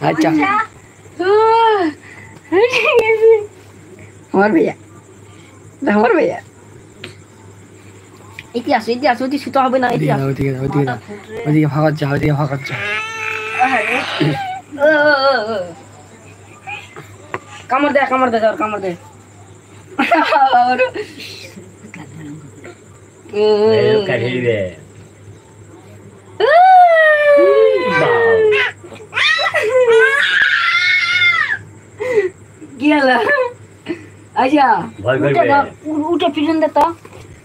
अच्छा हमार भैया इतिहास इतिहास ওদিকে তো হবে না ইতিহাস ওদিকে ভাগত যা কামড় দে যাও কামড় দে গেলা আচ্ছা উঠে পিছন দে তো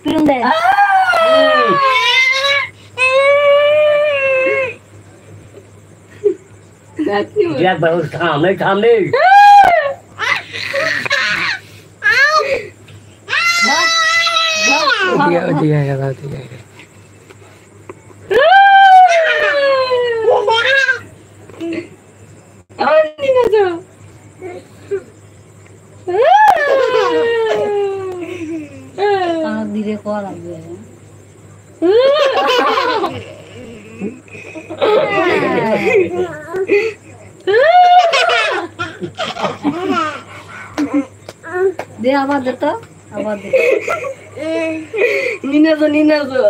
পিছন দে यार बहुत सामने सामने धीरे को লাগবে দে আবার দে তো আবার দে নিনাজো নিনাজো